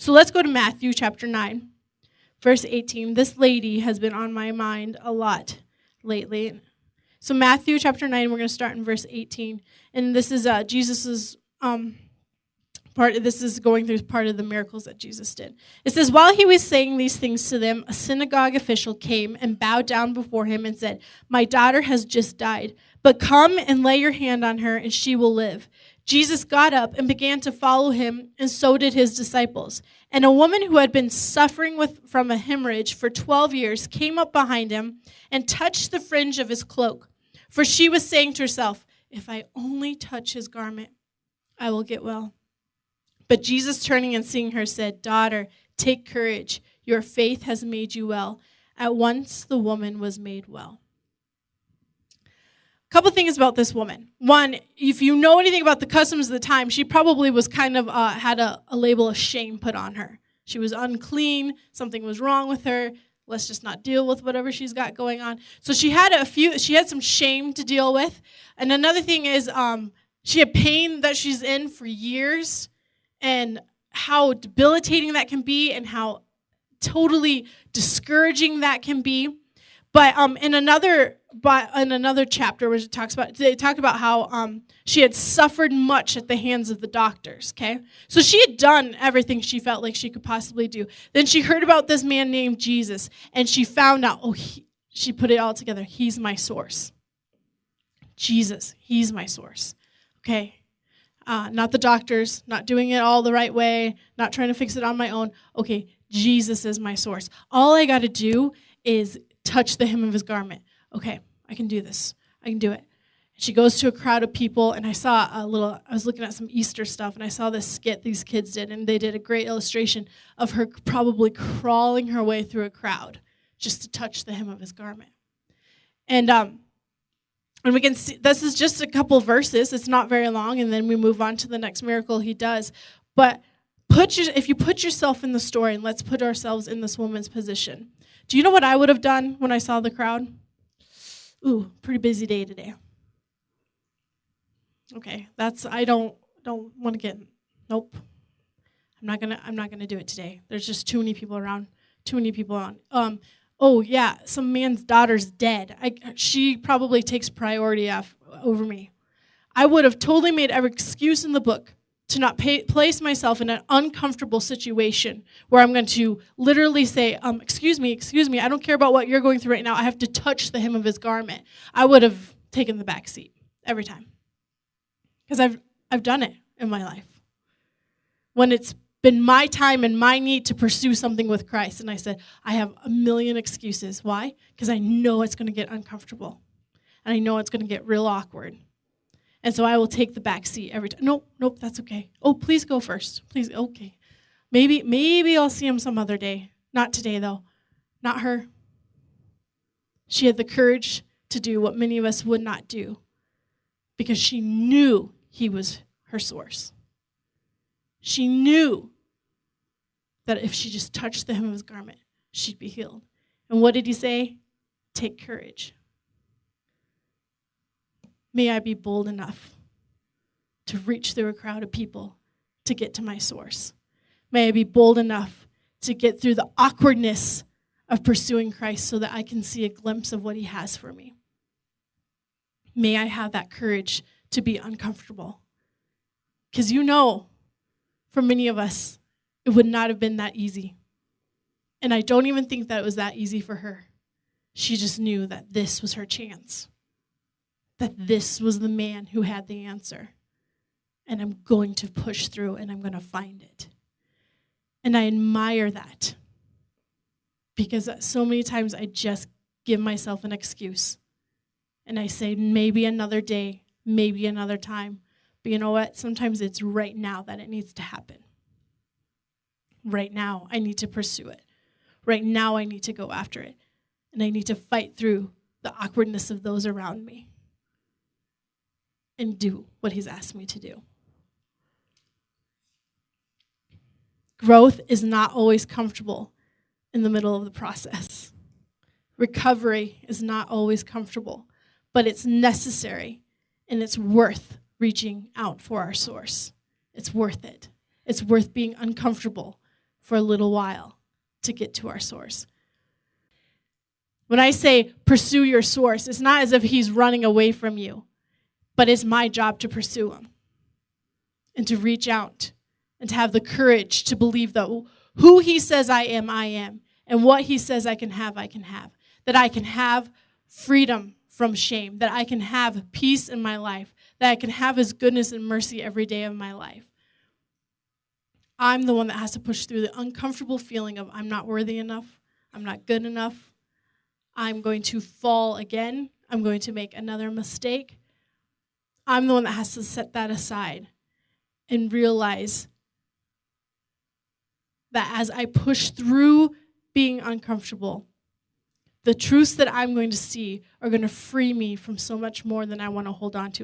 So let's go to Matthew chapter 9, verse 18. This lady has been on my mind a lot lately. So Matthew chapter 9, we're going to start in verse 18. And this is Jesus's part. This is going through part of the miracles that Jesus did. It says, while he was saying these things to them, a synagogue official came and bowed down before him and said, my daughter has just died, but come and lay your hand on her and she will live. Jesus got up and began to follow him, and so did his disciples. And a woman who had been suffering from a hemorrhage for 12 years came up behind him and touched the fringe of his cloak. For she was saying to herself, if I only touch his garment, I will get well. But Jesus, turning and seeing her, said, daughter, take courage. Your faith has made you well. At once the woman was made well. A couple things about this woman. One, if you know anything about the customs of the time, she probably was kind of had a label of shame put on her. She was unclean. Something was wrong with her. Let's just not deal with whatever she's got going on. So she had some shame to deal with. And another thing is she had pain that she's in for years, and how debilitating that can be and how totally discouraging that can be. But in another chapter, where they talked about how she had suffered much at the hands of the doctors. Okay, so she had done everything she felt like she could possibly do. Then she heard about this man named Jesus, and she found out. She put it all together. He's my source. Jesus, he's my source. Okay, not the doctors, not doing it all the right way, not trying to fix it on my own. Okay, Jesus is my source. All I got to do is touch the hem of his garment. Okay, I can do this. I can do it. She goes to a crowd of people, and I was looking at some Easter stuff, and I saw this skit these kids did, and they did a great illustration of her probably crawling her way through a crowd just to touch the hem of his garment. And we can see, this is just a couple verses. It's not very long, and then we move on to the next miracle he does. But if you put yourself in the story, and let's put ourselves in this woman's position. Do you know what I would have done when I saw the crowd? Ooh, pretty busy day today. Okay, I don't want to get, nope. I'm not gonna do it today. There's just too many people around. Oh yeah, some man's daughter's dead. She probably takes priority over me. I would have totally made every excuse in the book to not place myself in an uncomfortable situation where I'm going to literally say, excuse me, I don't care about what you're going through right now. I have to touch the hem of his garment. I would have taken the back seat every time. Because I've done it in my life. When it's been my time and my need to pursue something with Christ, and I said, I have a million excuses. Why? Because I know it's going to get uncomfortable. And I know it's going to get real awkward. And so I will take the back seat every time. Nope, that's okay. Oh, please go first. Please, okay. Maybe I'll see him some other day. Not today, though. Not her. She had the courage to do what many of us would not do because she knew he was her source. She knew that if she just touched the hem of his garment, she'd be healed. And what did he say? Take courage. May I be bold enough to reach through a crowd of people to get to my source. May I be bold enough to get through the awkwardness of pursuing Christ so that I can see a glimpse of what he has for me. May I have that courage to be uncomfortable. Because for many of us, it would not have been that easy. And I don't even think that it was that easy for her. She just knew that this was her chance. That this was the man who had the answer. And I'm going to push through and I'm going to find it. And I admire that. Because so many times I just give myself an excuse. And I say, maybe another day, maybe another time. But you know what? Sometimes it's right now that it needs to happen. Right now, I need to pursue it. Right now, I need to go after it. And I need to fight through the awkwardness of those around me. And do what he's asked me to do. Growth is not always comfortable in the middle of the process. Recovery is not always comfortable, but it's necessary, and it's worth reaching out for our source. It's worth it. It's worth being uncomfortable for a little while to get to our source. When I say pursue your source, it's not as if he's running away from you, but it's my job to pursue him and to reach out and to have the courage to believe that who he says I am, and what he says I can have, that I can have freedom from shame, that I can have peace in my life, that I can have his goodness and mercy every day of my life. I'm the one that has to push through the uncomfortable feeling of I'm not worthy enough, I'm not good enough, I'm going to fall again, I'm going to make another mistake. I'm the one that has to set that aside and realize that as I push through being uncomfortable, the truths that I'm going to see are going to free me from so much more than I want to hold on to.